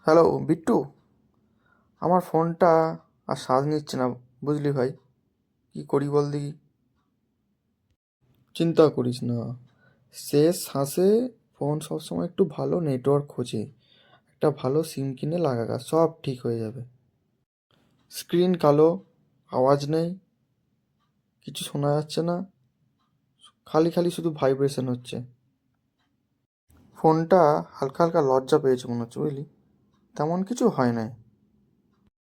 Hello Bittu, আমার ফোনটা আর শ্বাস নিচ্ছে না। বুঝলি ভাই, কি করি বল দেখি। চিন্তা করিস না, শেষ শ্বাসে ফোন সবসময় একটু ভালো নেটওয়ার্ক খোঁজে। একটা ভালো সিম কিনে লাগাগা, সব ঠিক হয়ে যাবে। স্ক্রিন কালো, আওয়াজ নেই, কিছু শোনা যাচ্ছে না, খালি খালি শুধু ভাইব্রেশন হচ্ছে। ফোনটা হালকা হালকা লজ্জা পেয়েছে মনে হচ্ছে, বুঝলি। তেমন কিছু হয় নাই,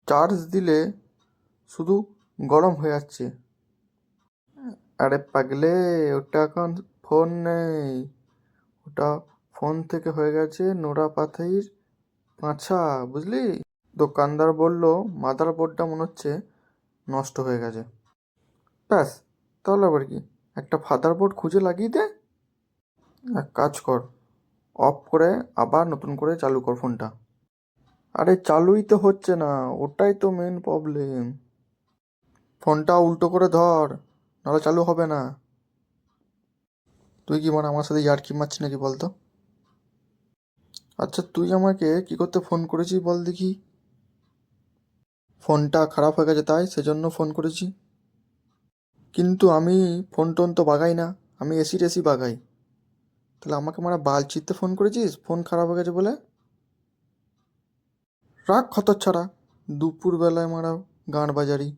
চার্জ দিলে শুধু গরম হয়ে যাচ্ছে। আরে পাগলে, ওটা এখন ফোন নেই, ওটা ফোন থেকে হয়ে গেছে নোরা পাথির পাছা, বুঝলি। দোকানদার বলল মাদার বোর্ডটা মনে হচ্ছে নষ্ট হয়ে গেছে। ব্যাস, তাহলে আবার কি, একটা ফাদার বোর্ড খুঁজে লাগিয়ে দে। এক কাজ কর, অফ করে আবার নতুন করে চালু কর ফোনটা। আরে চালুই তো হচ্ছে না, ওটাই তো মেন প্রবলেম। ফোনটা উল্টো করে ধর, নাহলে চালু হবে না। তুই কি মানে আমার সাথে ইয়ার্কি মারছিস নাকি বলতো? আচ্ছা, তুই আমাকে কি করতে ফোন করেছিস বল দেখি। ফোনটা খারাপ হয়ে গেছে তাই সেজন্য ফোন করেছি। কিন্তু আমি ফোন টোন তো বাগাই না, আমি এসি টেসি বাগাই। তাহলে আমাকে মারা বাল ছিঁড়তে ফোন করেছিস ফোন খারাপ হয়ে গেছে বলে? রাগ খতর ছাড়া, দুপুরবেলায় মারা গান বাজারি।